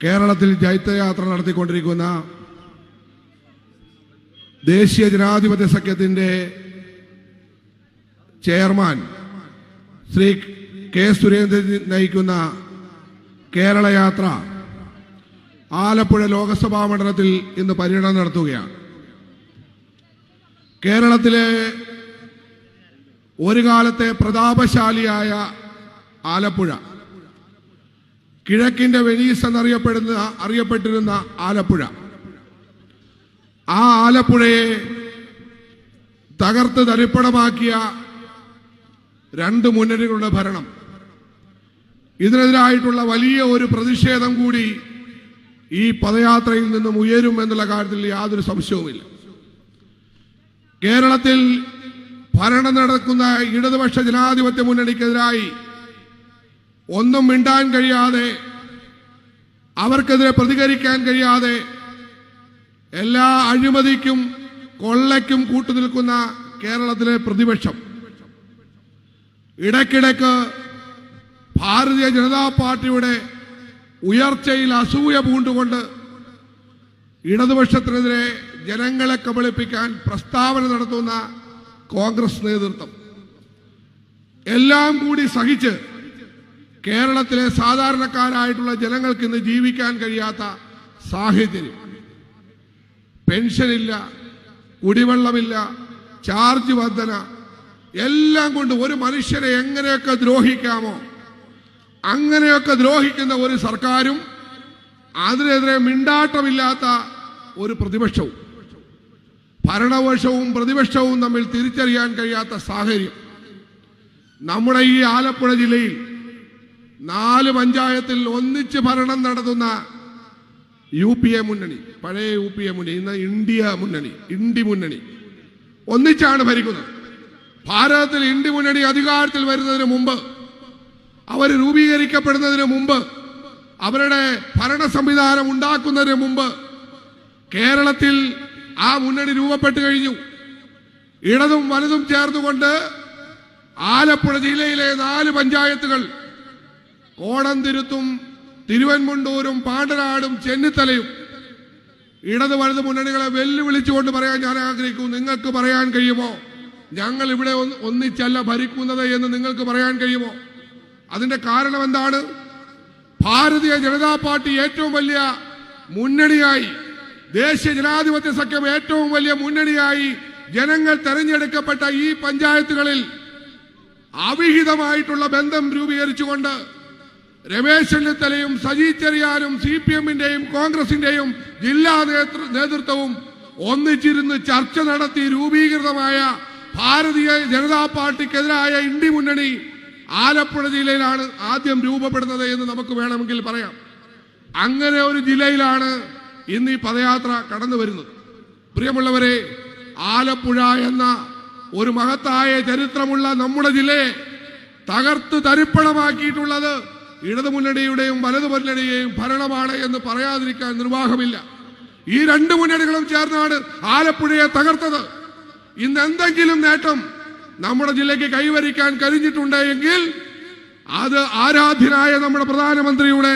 കേരളത്തിൽ ജൈത്രയാത്ര നടത്തിക്കൊണ്ടിരിക്കുന്ന ദേശീയ ജനാധിപത്യ സഖ്യത്തിന്റെ ചെയർമാൻ ശ്രീ കെ സുരേന്ദ്രൻ നയിക്കുന്ന കേരള യാത്ര ആലപ്പുഴ ലോക്സഭാ മണ്ഡലത്തിൽ ഇന്ന് പര്യടനം നടത്തുകയാണ്. കേരളത്തിലെ ഒരു കാലത്തെ പ്രതാപശാലിയായ ആലപ്പുഴ, കിഴക്കിന്റെ വെനീസ് എന്നറിയപ്പെട്ടിരുന്ന ആലപ്പുഴ, ആ ആലപ്പുഴയെ തകർത്ത് തരിപ്പണമാക്കിയ രണ്ട് മുന്നണികളുടെ ഭരണം, ഇതിനെതിരായിട്ടുള്ള വലിയ ഒരു പ്രതിഷേധം കൂടി ഈ പദയാത്രയിൽ നിന്നും ഉയരും എന്നുള്ള കാര്യത്തിൽ യാതൊരു സംശയവുമില്ല. കേരളത്തിൽ ഭരണം നടക്കുന്ന ഇടതുപക്ഷ ജനാധിപത്യ മുന്നണിക്കെതിരായി ഒന്നും മിണ്ടാൻ കഴിയാതെ, അവർക്കെതിരെ പ്രതികരിക്കാൻ കഴിയാതെ, എല്ലാ അഴിമതിക്കും കൊള്ളയ്ക്കും കൂട്ടുനിൽക്കുന്ന കേരളത്തിലെ പ്രതിപക്ഷം ഇടയ്ക്കിടയ്ക്ക് ഭാരതീയ ജനതാ പാർട്ടിയുടെ ഉയർച്ചയിൽ അസൂയ പൂണ്ടുകൊണ്ട് ഇടതുപക്ഷത്തിനെതിരെ ജനങ്ങളെ കബളിപ്പിക്കാൻ പ്രസ്താവന നടത്തുന്ന കോൺഗ്രസ് നേതൃത്വം എല്ലാം കൂടി സഹിച്ച് കേരളത്തിലെ സാധാരണക്കാരായിട്ടുള്ള ജനങ്ങൾക്ക് ഇന്ന് ജീവിക്കാൻ കഴിയാത്ത സാഹചര്യം, പെൻഷനില്ല, കുടിവെള്ളമില്ല, ചാർജ് വർധന, എല്ലാം കൊണ്ട് ഒരു മനുഷ്യരെ എങ്ങനെയൊക്കെ ദ്രോഹിക്കാമോ അങ്ങനെയൊക്കെ ദ്രോഹിക്കുന്ന ഒരു സർക്കാരും അതിനെതിരെ മിണ്ടാട്ടമില്ലാത്ത ഒരു പ്രതിപക്ഷവും, ഭരണപക്ഷവും പ്രതിപക്ഷവും തമ്മിൽ തിരിച്ചറിയാൻ കഴിയാത്ത സാഹചര്യം. നമ്മുടെ ഈ ആലപ്പുഴ ജില്ലയിൽ 4 പഞ്ചായത്തിൽ ഒന്നിച്ച് ഭരണം നടത്തുന്ന UPA മുന്നണി, പഴയ UPA മുന്നണി, ഇന്ന് ഇന്ത്യ മുന്നണി ഒന്നിച്ചാണ് ഭരിക്കുന്നത്. ഭാരതത്തിൽ ഇന്ത്യ മുന്നണി അധികാരത്തിൽ വരുന്നതിന് മുമ്പ്, അവർ രൂപീകരിക്കപ്പെടുന്നതിന് മുമ്പ്, അവരുടെ ഭരണ സംവിധാനം ഉണ്ടാക്കുന്നതിന് മുമ്പ് കേരളത്തിൽ ആ മുന്നണി രൂപപ്പെട്ടു കഴിഞ്ഞു. ഇടതും വലതും ചേർന്നുകൊണ്ട് ആലപ്പുഴ ജില്ലയിലെ 4 പഞ്ചായത്തുകൾ, കോടന്തിരുത്തും, തിരുവൻമുണ്ടൂരും, പാണ്ടനാടും, ചെന്നിത്തലയും, ഇടത് വലത് മുന്നണികളെ വെല്ലുവിളിച്ചുകൊണ്ട് പറയാൻ ഞാൻ ആഗ്രഹിക്കുന്നു. നിങ്ങൾക്ക് പറയാൻ കഴിയുമോ ഞങ്ങൾ ഇവിടെ ഒന്നിച്ചല്ല ഭരിക്കുന്നത് എന്ന് നിങ്ങൾക്ക് പറയാൻ കഴിയുമോ? അതിന്റെ കാരണം എന്താണ്? ഭാരതീയ ജനതാ പാർട്ടി ഏറ്റവും വലിയ മുന്നണിയായി, ദേശീയ ജനാധിപത്യ സഖ്യം ഏറ്റവും വലിയ മുന്നണിയായി ജനങ്ങൾ തെരഞ്ഞെടുക്കപ്പെട്ട ഈ പഞ്ചായത്തുകളിൽ അവിഹിതമായിട്ടുള്ള ബന്ധം രൂപീകരിച്ചുകൊണ്ട് രമേശ് ചെന്നിത്തലയും സജി ചെറിയാനും CPM-ന്റെയും കോൺഗ്രസിന്റെയും ജില്ലാ നേതൃത്വവും ഒന്നിച്ചിരുന്ന് ചർച്ച നടത്തി രൂപീകൃതമായ ഭാരതീയ ജനതാ പാർട്ടിക്കെതിരായ ഇന്ത്യ മുന്നണി ആലപ്പുഴ ജില്ലയിലാണ് ആദ്യം രൂപപ്പെടുന്നത് എന്ന് നമുക്ക് വേണമെങ്കിൽ പറയാം. അങ്ങനെ ഒരു ജില്ലയിലാണ് ഇന്ന് ഈ പദയാത്ര കടന്നു വരുന്നത്. പ്രിയമുള്ളവരെ, ആലപ്പുഴ എന്ന ഒരു മഹത്തായ ചരിത്രമുള്ള നമ്മുടെ ജില്ലയെ തകർത്ത് തരിപ്പണമാക്കിയിട്ടുള്ളത് ഇടതുമുന്നണിയുടെയും വലതുമുന്നണിയുടെയും ഭരണമാണ് എന്ന് പറയാതിരിക്കാൻ നിർവാഹമില്ല. ഈ 2 മുന്നണികളും ചേർന്നാണ് ആലപ്പുഴയെ തകർത്തത്. ഇന്ന് എന്തെങ്കിലും നേട്ടം നമ്മുടെ ജില്ലയ്ക്ക് കൈവരിക്കാൻ കഴിഞ്ഞിട്ടുണ്ട് എങ്കിൽ അത് ആരാധ്യനായ നമ്മുടെ പ്രധാനമന്ത്രിയുടെ,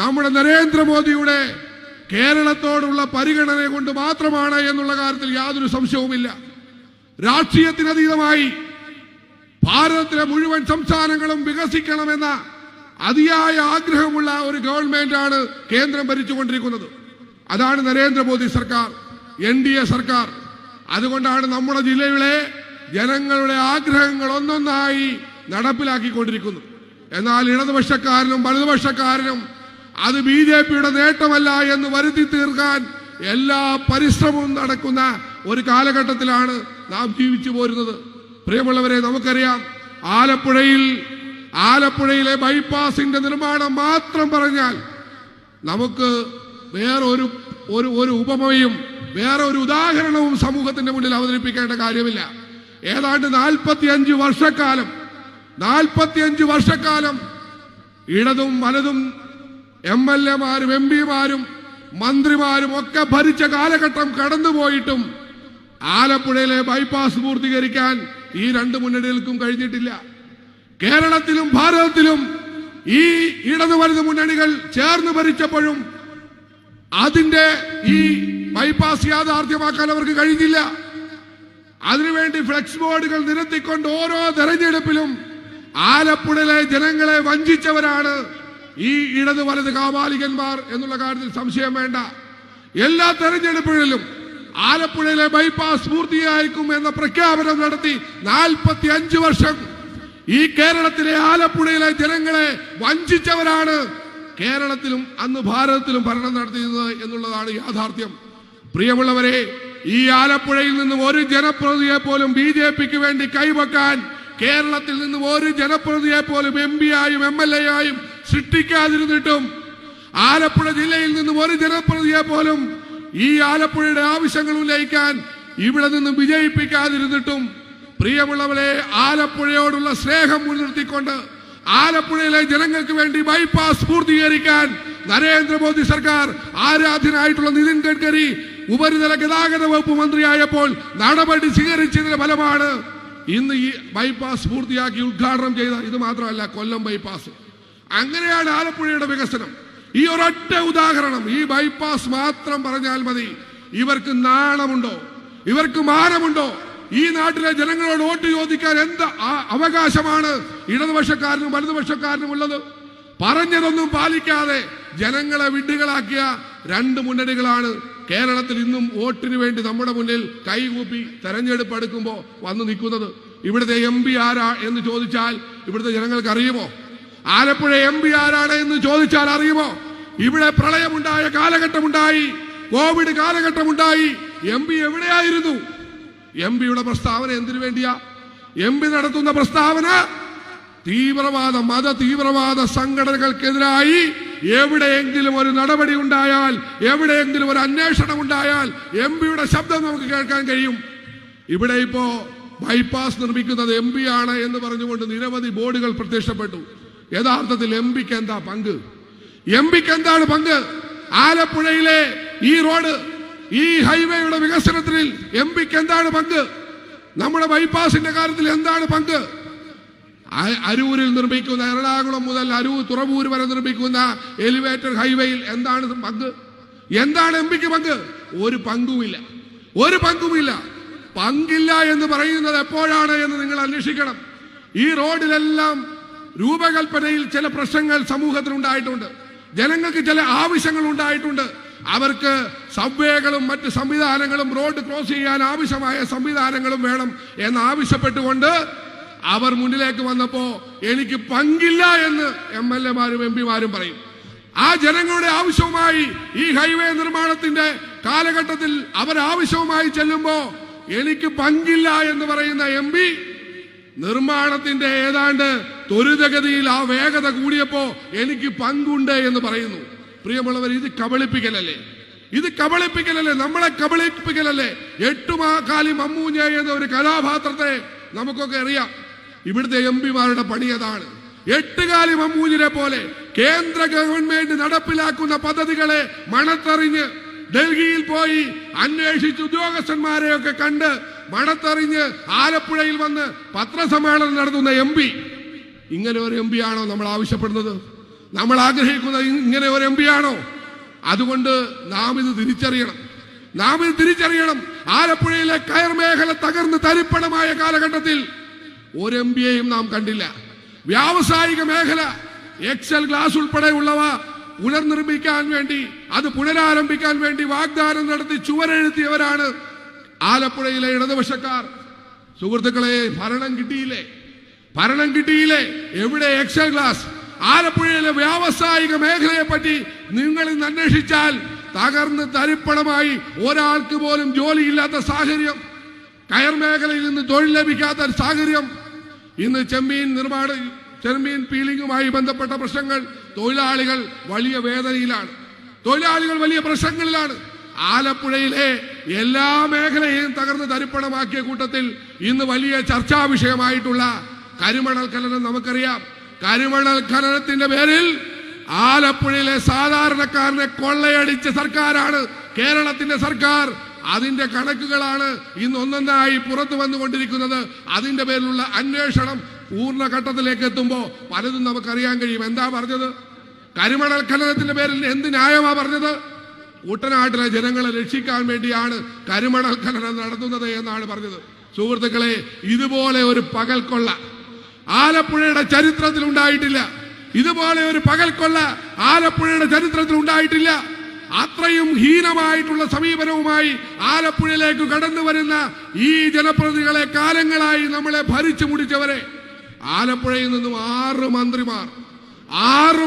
നമ്മുടെ നരേന്ദ്രമോദിയുടെ കേരളത്തോടുള്ള പരിഗണന കൊണ്ട് മാത്രമാണ് എന്നുള്ള കാര്യത്തിൽ യാതൊരു സംശയവുമില്ല. രാഷ്ട്രീയത്തിനതീതമായി ഭാരതത്തിലെ മുഴുവൻ സംസ്ഥാനങ്ങളും വികസിക്കണമെന്ന അതിയായ ആഗ്രഹമുള്ള ഒരു ഗവൺമെന്റാണ് കേന്ദ്രം ഭരിച്ചുകൊണ്ടിരിക്കുന്നത്. അതാണ് നരേന്ദ്രമോദി സർക്കാർ, NDA സർക്കാർ. അതുകൊണ്ടാണ് നമ്മുടെ ജില്ലയിലെ ജനങ്ങളുടെ ആഗ്രഹങ്ങൾ ഒന്നൊന്നായി നടപ്പിലാക്കിക്കൊണ്ടിരിക്കുന്നത്. എന്നാൽ ഇടതുപക്ഷക്കാരനും വലതുപക്ഷക്കാരനും അത് BJP-യുടെ നേട്ടമല്ല എന്ന് വരുത്തി തീർക്കാൻ എല്ലാ പരിശ്രമവും നടക്കുന്ന ഒരു കാലഘട്ടത്തിലാണ് നാം ജീവിച്ചു പോരുന്നത്. പ്രിയമുള്ളവരെ, നമുക്കറിയാം, ആലപ്പുഴയിലെ ബൈപ്പാസിന്റെ നിർമ്മാണം മാത്രം പറഞ്ഞാൽ നമുക്ക് വേറൊരു ഉപമയും വേറൊരു ഉദാഹരണവും സമൂഹത്തിന്റെ മുന്നിൽ അവതരിപ്പിക്കേണ്ട കാര്യമില്ല. ഏതാണ്ട് 45 വർഷക്കാലം ഇടതും വലതും MLA-മാരും MP-മാരും മന്ത്രിമാരും ഒക്കെ ഭരിച്ച കാലഘട്ടം കടന്നുപോയിട്ടും ആലപ്പുഴയിലെ ബൈപ്പാസ് പൂർത്തീകരിക്കാൻ ഈ 2 മുന്നണികൾക്കും കഴിഞ്ഞിട്ടില്ല. കേരളത്തിലും ഭാരതത്തിലും ഈ ഇടതു വലത് മുന്നണികൾ ചേർന്ന് ഭരിച്ചപ്പോഴും അതിന്റെ ഈ ബൈപ്പാസ് യാഥാർത്ഥ്യമാക്കാൻ അവർക്ക് കഴിഞ്ഞില്ല. അതിനുവേണ്ടി ഫ്ലെക്സ് ബോർഡുകൾ നിരത്തിക്കൊണ്ട് ഓരോ തെരഞ്ഞെടുപ്പിലും ആലപ്പുഴയിലെ ജനങ്ങളെ വഞ്ചിച്ചവരാണ് ഈ ഇടത് വലത് കാപാലികന്മാർ എന്നുള്ള കാര്യത്തിൽ സംശയം വേണ്ട. എല്ലാ തെരഞ്ഞെടുപ്പുകളിലും ആലപ്പുഴയിലെ ബൈപ്പാസ് പൂർത്തിയായിരിക്കും എന്ന പ്രഖ്യാപനം നടത്തി 45 വർഷം ഈ കേരളത്തിലെ ആലപ്പുഴയിലെ ജനങ്ങളെ വഞ്ചിച്ചവരാണ് കേരളത്തിലും അന്ന് ഭാരതത്തിലും ഭരണം നടത്തിയത് എന്നുള്ളതാണ് യാഥാർത്ഥ്യം. പ്രിയമുള്ളവരെ, ഈ ആലപ്പുഴയിൽ നിന്നും ഒരു ജനപ്രതിനിധിയെ പോലും BJPക്ക് വേണ്ടി കൈവക്കാൻ കേരളത്തിൽ നിന്നും ഒരു ജനപ്രതിനിധിയെ പോലും MP ആയും MLA ആയും സൃഷ്ടിക്കാതിരുന്നിട്ടും ആലപ്പുഴ ജില്ലയിൽ നിന്നും ഒരു ജനപ്രതിനിധിയെ പോലും ഈ ആലപ്പുഴയുടെ ആവശ്യങ്ങൾ ഉന്നയിക്കാൻ ഇവിടെ നിന്നും വിജയിപ്പിക്കാതിരുന്നിട്ടും പ്രിയമുള്ളവരെ, ആലപ്പുഴയോടുള്ള സ്നേഹം മുൻനിർത്തിക്കൊണ്ട് ആലപ്പുഴയിലെ ജനങ്ങൾക്ക് വേണ്ടി ബൈപ്പാസ് പൂർത്തീകരിക്കാൻ നരേന്ദ്രമോദി സർക്കാർ, ആരാധ്യനായിട്ടുള്ള നിതിൻ ഗഡ്കരി ഉപരിതല ഗതാഗത വകുപ്പ് മന്ത്രിയായപ്പോൾ നടപടി സ്വീകരിച്ചതിന്റെ ഫലമാണ് ഇന്ന് ഈ ബൈപ്പാസ് പൂർത്തിയാക്കി ഉദ്ഘാടനം ചെയ്ത. ഇത് മാത്രമല്ല, കൊല്ലം ബൈപ്പാസ്. അങ്ങനെയാണ് ആലപ്പുഴയുടെ വികസനം. ഈ ഒരൊറ്റ ഉദാഹരണം, ഈ ബൈപ്പാസ് മാത്രം പറഞ്ഞാൽ മതി. ഇവർക്ക് നാണമുണ്ടോ? ഇവർക്ക് മാനമുണ്ടോ? ഈ നാട്ടിലെ ജനങ്ങളോട് വോട്ട് ചോദിക്കാൻ എന്ത് അവകാശമാണ് ഇടതുപക്ഷക്കാരനും വലതുപക്ഷക്കാരനും ഉള്ളത്? പറഞ്ഞതൊന്നും പാലിക്കാതെ ജനങ്ങളെ വിഡ്ഢികളാക്കിയ രണ്ട് മുന്നണികളാണ് കേരളത്തിൽ ഇന്നും വോട്ടിന് വേണ്ടി നമ്മുടെ മുന്നിൽ കൈകൂപ്പി തെരഞ്ഞെടുപ്പ് എടുക്കുമ്പോൾ വന്ന് നിൽക്കുന്നത്. ഇവിടുത്തെ MP ആരാ എന്ന് ചോദിച്ചാൽ ഇവിടുത്തെ ജനങ്ങൾക്ക് അറിയുമോ? ആലപ്പുഴ MP ആരാണ് എന്ന് ചോദിച്ചാൽ അറിയുമോ? ഇവിടെ പ്രളയമുണ്ടായ കാലഘട്ടമുണ്ടായി, കോവിഡ് കാലഘട്ടമുണ്ടായി. MP എവിടെയായിരുന്നു? MPയുടെ പ്രസ്താവന എന്തിനു വേണ്ടിയാ? MP നടത്തുന്ന പ്രസ്താവന തീവ്രവാദ മത തീവ്രവാദ സംഘടനകൾക്കെതിരായി എവിടെയെങ്കിലും ഒരു നടപടി ഉണ്ടായാൽ, എവിടെയെങ്കിലും ഒരു അന്വേഷണം ഉണ്ടായാൽ MPയുടെ ശബ്ദം നമുക്ക് കേൾക്കാൻ കഴിയും. ഇവിടെ ഇപ്പോ ബൈപ്പാസ് നിർമ്മിക്കുന്നത് MP ആണ് എന്ന് പറഞ്ഞുകൊണ്ട് നിരവധി ബോർഡുകൾ പ്രത്യക്ഷപ്പെട്ടു. യഥാർത്ഥത്തിൽ MPക്ക് എന്താ പങ്ക്? MPക്ക് എന്താണ് പങ്ക്? ആലപ്പുഴയിലെ ഈ റോഡ്, ഈ ഹൈവേയുടെ വികസനത്തിൽ MPക്ക് എന്താണ് പങ്ക്? നമ്മുടെ ബൈപ്പാസിന്റെ കാര്യത്തിൽ എന്താണ് പങ്ക്? അരൂരിൽ നിർമ്മിക്കുന്ന, എറണാകുളം മുതൽ അരൂർ തുറവൂർ വരെ നിർമ്മിക്കുന്ന എലിവേറ്റർ ഹൈവേയിൽ എന്താണ് പങ്ക്? എന്താണ് MPക്ക് പങ്ക്? ഒരു പങ്കുമില്ല, ഒരു പങ്കുമില്ല. പങ്കില്ല എന്ന് പറയുന്നത് എപ്പോഴാണ് എന്ന് നിങ്ങൾ അന്വേഷിക്കണം. ഈ റോഡിലെല്ലാം രൂപകൽപ്പനയിൽ ചില പ്രശ്നങ്ങൾ സമൂഹത്തിനുണ്ടായിട്ടുണ്ട്. ജനങ്ങൾക്ക് ചില ആവശ്യങ്ങൾ ഉണ്ടായിട്ടുണ്ട്. അവർക്ക് സബ്വേകളും മറ്റ് സംവിധാനങ്ങളും റോഡ് ക്രോസ് ചെയ്യാൻ ആവശ്യമായ സംവിധാനങ്ങളും വേണം എന്നാവശ്യപ്പെട്ടുകൊണ്ട് അവർ മുന്നിലേക്ക് വന്നപ്പോ എനിക്ക് പങ്കില്ല എന്ന് MLA-മാരും MP-മാരും പറയും. ആ ജനങ്ങളുടെ ആവശ്യവുമായി ഈ ഹൈവേ നിർമ്മാണത്തിന്റെ കാലഘട്ടത്തിൽ അവർ ആവശ്യവുമായി ചെല്ലുമ്പോ എനിക്ക് പങ്കില്ല എന്ന് പറയുന്ന MP നിർമ്മാണത്തിന്റെ ഏതാണ്ട് ത്വരിതഗതിയിൽ ആ വേഗത കൂടിയപ്പോ എനിക്ക് പങ്കുണ്ട് എന്ന് പറയുന്നു. പ്രിയമുള്ളവർ, ഇത് കബളിപ്പിക്കലല്ലേ? ഇത് കബളിപ്പിക്കലല്ലേ? നമ്മളെ കബളിപ്പിക്കലല്ലേ? എട്ടുമാക്കാലി മമ്മൂഞ്ഞ എന്ന ഒരു കഥാപാത്രത്തെ നമുക്കൊക്കെ അറിയാം. ഇവിടുത്തെ MP-മാരുടെ പണി അതാണ്. എട്ടുകാലി മമ്മൂഞ്ഞിനെ പോലെ കേന്ദ്ര ഗവൺമെന്റ് നടപ്പിലാക്കുന്ന പദ്ധതികളെ മണത്തറിഞ്ഞ് ഡൽഹിയിൽ പോയി അന്വേഷിച്ച് ഉദ്യോഗസ്ഥന്മാരെയൊക്കെ കണ്ട് മണത്തറിഞ്ഞ് ആലപ്പുഴയിൽ വന്ന് പത്രസമ്മേളനം നടത്തുന്ന MP, ഇങ്ങനെ ഒരു MP ആണോ നമ്മൾ ആവശ്യപ്പെടുന്നത്? നമ്മൾ ആഗ്രഹിക്കുന്ന ഇങ്ങനെ ഒരു MP ആണോ? അതുകൊണ്ട് നാം ഇത് തിരിച്ചറിയണം. നാം ഇത് തിരിച്ചറിയണം. ആലപ്പുഴയിലെ കയർ മേഖല തകർന്ന് തരിപ്പണമായ കാലഘട്ടത്തിൽ ഒരു MP-യെയും നാം കണ്ടില്ല. വ്യാവസായിക മേഖല, എക്സൽ ഗ്ലാസ് ഉൾപ്പെടെയുള്ളവ പുനർനിർമ്മിക്കാൻ വേണ്ടി, അത് പുനരാരംഭിക്കാൻ വേണ്ടി വാഗ്ദാനം നടത്തി ചുവരെഴുത്തിയവരാണ് ആലപ്പുഴയിലെ ഇടതുപക്ഷക്കാർ. സുഹൃത്തുക്കളെ, ഭരണം കിട്ടിയില്ലേ? ഭരണം കിട്ടിയില്ലേ? എവിടെ എക്സൽ ഗ്ലാസ്? ആലപ്പുഴയിലെ വ്യാവസായിക മേഖലയെ പറ്റി നിങ്ങൾ ഇന്ന് അന്വേഷിച്ചാൽ തകർന്ന് തരിപ്പണമായി ഒരാൾക്ക് പോലും ജോലിയില്ലാത്ത സാഹചര്യം, കയർ മേഖലയിൽ നിന്ന് തൊഴിൽ ലഭിക്കാത്ത സാഹചര്യം. ഇന്ന് ചെമ്മീൻ പീലിംഗുമായി ബന്ധപ്പെട്ട പ്രശ്നങ്ങൾ, തൊഴിലാളികൾ വലിയ വേദനയിലാണ്, തൊഴിലാളികൾ വലിയ പ്രശ്നങ്ങളിലാണ്. ആലപ്പുഴയിലെ എല്ലാ മേഖലയെയും തകർന്ന് തരിപ്പണമാക്കിയ കൂട്ടത്തിൽ ഇന്ന് വലിയ ചർച്ചാ വിഷയമായിട്ടുള്ള കരിമണൽ ഖനനം നമുക്കറിയാം. കരിമണൽ ഖനനത്തിന്റെ പേരിൽ ആലപ്പുഴയിലെ സാധാരണക്കാരനെ കൊള്ളയടിച്ച സർക്കാരാണ് കേരളത്തിന്റെ സർക്കാർ. അതിന്റെ കണക്കുകളാണ് ഇന്ന് ഒന്നൊന്നായി പുറത്തു വന്നുകൊണ്ടിരിക്കുന്നത്. അതിന്റെ പേരിലുള്ള അന്വേഷണം പൂർണ്ണഘട്ടത്തിലേക്ക് എത്തുമ്പോൾ പലതും നമുക്കറിയാൻ കഴിയും. എന്താ പറഞ്ഞത്? കരിമണൽ ഖനനത്തിന്റെ പേരിൽ എന്ത് ന്യായമാ പറഞ്ഞത്? കുട്ടനാട്ടിലെ ജനങ്ങളെ രക്ഷിക്കാൻ വേണ്ടിയാണ് കരിമണൽ ഖനനം നടത്തുന്നത് എന്നാണ് പറഞ്ഞത്. സുഹൃത്തുക്കളെ, ഇതുപോലെ ഒരു പകൽക്കൊള്ള ആലപ്പുഴയുടെ ചരിത്രത്തിൽ ഉണ്ടായിട്ടില്ല. ഇതുപോലെ ഒരു പകൽക്കൊള്ള ആലപ്പുഴയുടെ ചരിത്രത്തിൽ ഉണ്ടായിട്ടില്ല. അത്രയും ഹീനമായിട്ടുള്ള സമീപനവുമായി ആലപ്പുഴയിലേക്ക് കടന്നു വരുന്ന ഈ ജനപ്രതിനിധികളെ, കാലങ്ങളായി നമ്മളെ ഭരിച്ചു മുടിച്ചവരെ, ആലപ്പുഴയിൽ നിന്നും 6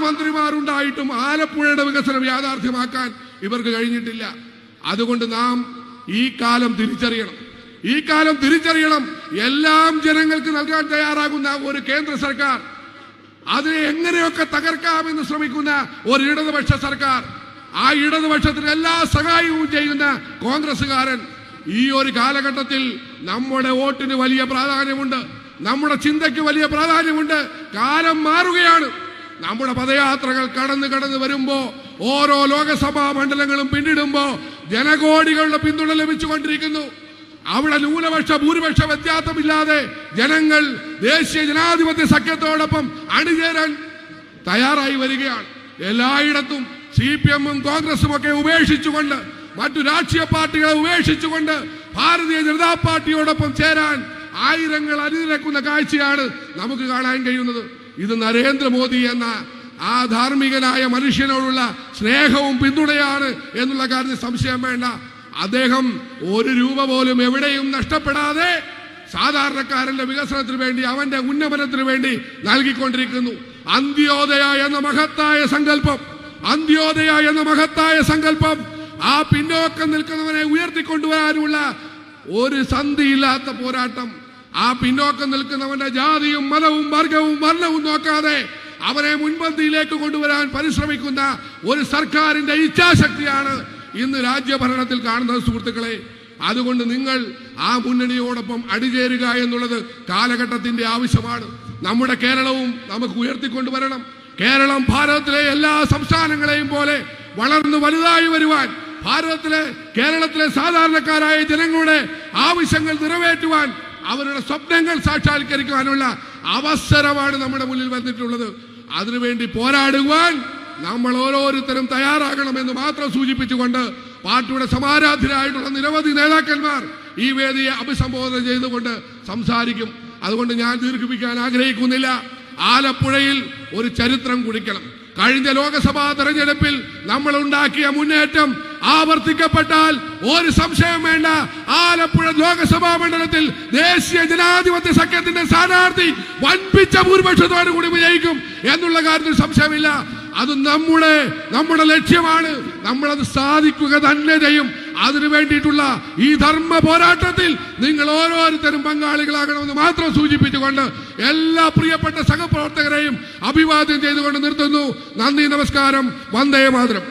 മന്ത്രിമാർ ഉണ്ടായിട്ടും ആലപ്പുഴയുടെ വികസനം യാഥാർത്ഥ്യമാക്കാൻ ഇവർക്ക് കഴിഞ്ഞിട്ടില്ല. അതുകൊണ്ട് നാം ഈ കാലം തിരിച്ചറിയണം. എല്ലാം ജനങ്ങൾക്ക് നൽകാൻ തയ്യാറാകുന്ന ഒരു കേന്ദ്ര സർക്കാർ, അതിനെ എങ്ങനെയൊക്കെ തകർക്കാമെന്ന് ശ്രമിക്കുന്ന ഒരു ഇടതുപക്ഷ സർക്കാർ, ആ ഇടതുപക്ഷത്തിന് എല്ലാ സഹായവും ചെയ്യുന്ന കോൺഗ്രസുകാരൻ, ഈ ഒരു കാലഘട്ടത്തിൽ നമ്മുടെ വോട്ടിന് വലിയ പ്രാധാന്യമുണ്ട്, നമ്മുടെ ചിന്തയ്ക്ക് വലിയ പ്രാധാന്യമുണ്ട്. കാലം മാറുകയാണ്. നമ്മുടെ പദയാത്രകൾ കടന്നു വരുമ്പോ, ഓരോ ലോകസഭാ മണ്ഡലങ്ങളും പിന്നിടുമ്പോ ജനകോടികളുടെ പിന്തുണ ലഭിച്ചുകൊണ്ടിരിക്കുന്നു. അവിടെ ന്യൂനപക്ഷ ഭൂരിപക്ഷ വ്യത്യാസമില്ലാതെ ജനങ്ങൾ ദേശീയ ജനാധിപത്യ സഖ്യത്തോടൊപ്പം അണിചേരാൻ തയ്യാറായി വരികയാണ്. എല്ലായിടത്തും CPM-ഉം കോൺഗ്രസും ഒക്കെ ഉപേക്ഷിച്ചുകൊണ്ട്, മറ്റു രാഷ്ട്രീയ പാർട്ടികളെ ഉപേക്ഷിച്ചുകൊണ്ട് ഭാരതീയ ജനതാ പാർട്ടിയോടൊപ്പം ചേരാൻ ആയിരങ്ങൾ അണിനിരക്കുന്ന കാഴ്ചയാണ് നമുക്ക് കാണാൻ കഴിയുന്നത്. ഇത് നരേന്ദ്രമോദി എന്ന ആ ധാർമ്മികനായ മനുഷ്യനോടുള്ള സ്നേഹവും പിന്തുണയാണ് എന്നുള്ള കാര്യത്തിൽ സംശയം വേണ്ട. അദ്ദേഹം 1 രൂപ പോലും എവിടെയും നഷ്ടപ്പെടാതെ സാധാരണക്കാരന്റെ വികസനത്തിന് വേണ്ടി, അവന്റെ ഉന്നമനത്തിന് വേണ്ടി നൽകിക്കൊണ്ടിരിക്കുന്നു. അന്ത്യോദയ എന്ന മഹത്തായ സങ്കല്പം ആ പിന്നോക്കം നിൽക്കുന്നവനെ ഉയർത്തിക്കൊണ്ടുവരാനുള്ള ഒരു സന്ധിയില്ലാത്ത പോരാട്ടം. ആ പിന്നോക്കം നിൽക്കുന്നവന്റെ ജാതിയും മതവും വർണ്ണവും നോക്കാതെ അവരെ മുൻപന്തിയിലേക്ക് കൊണ്ടുവരാൻ പരിശ്രമിക്കുന്ന ഒരു സർക്കാരിന്റെ ഇച്ഛാശക്തിയാണ് ഇന്ന് രാജ്യഭരണത്തിൽ കാണുന്നത്. സുഹൃത്തുക്കളെ, അതുകൊണ്ട് നിങ്ങൾ ആ മുന്നണിയോടൊപ്പം അണിചേരുക എന്നുള്ളത് കാലഘട്ടത്തിന്റെ ആവശ്യമാണ്. നമ്മുടെ കേരളവും നമുക്ക് ഉയർത്തിക്കൊണ്ടുവരണം. കേരളം ഭാരതത്തിലെ എല്ലാ സംസ്ഥാനങ്ങളെയും പോലെ വളർന്നു വലുതായി വരുവാൻ, കേരളത്തിലെ സാധാരണക്കാരായ ജനങ്ങളുടെ ആവശ്യങ്ങൾ നിറവേറ്റുവാൻ, അവരുടെ സ്വപ്നങ്ങൾ സാക്ഷാത്കരിക്കുവാനുള്ള അവസരമാണ് നമ്മുടെ മുന്നിൽ വന്നിട്ടുള്ളത്. അതിനുവേണ്ടി പോരാടുവാൻ നമ്മൾ ഓരോരുത്തരും തയ്യാറാകണമെന്ന് മാത്രം സൂചിപ്പിച്ചുകൊണ്ട് പാർട്ടിയുടെ സമാരാധ്യരായിട്ടുള്ള നിരവധി നേതാക്കന്മാർ ഈ വേദിയെ അഭിസംബോധന ചെയ്തുകൊണ്ട് സംസാരിക്കും. അതുകൊണ്ട് ഞാൻ ദീർഘിപ്പിക്കാൻ ആഗ്രഹിക്കുന്നില്ല. ആലപ്പുഴയിൽ ഒരു ചരിത്രം കുറിക്കണം. കഴിഞ്ഞ ലോകസഭാ തെരഞ്ഞെടുപ്പിൽ നമ്മൾ ഉണ്ടാക്കിയ മുന്നേറ്റം ആവർത്തിക്കപ്പെട്ടാൽ ഒരു സംശയം വേണ്ട, ആലപ്പുഴ ലോകസഭാ മണ്ഡലത്തിൽ ദേശീയ ജനാധിപത്യ സഖ്യത്തിന്റെ സ്ഥാനാർത്ഥി വൻപിച്ച ഭൂരിപക്ഷത്തോടു കൂടി വിജയിക്കും എന്നുള്ള കാര്യത്തിൽ സംശയമില്ല. അത് നമ്മുടെ ലക്ഷ്യമാണ്. നമ്മളത് സാധിക്കുക തന്നെ ചെയ്യും. അതിനു വേണ്ടിയിട്ടുള്ള ഈ ധർമ്മ പോരാട്ടത്തിൽ നിങ്ങൾ ഓരോരുത്തരും പങ്കാളികളാകണമെന്ന് മാത്രം സൂചിപ്പിച്ചുകൊണ്ട് എല്ലാ പ്രിയപ്പെട്ട സഹപ്രവർത്തകരെയും അഭിവാദ്യം ചെയ്തുകൊണ്ട് നിർത്തുന്നു. നന്ദി, നമസ്കാരം, വന്ദേ മാതരം.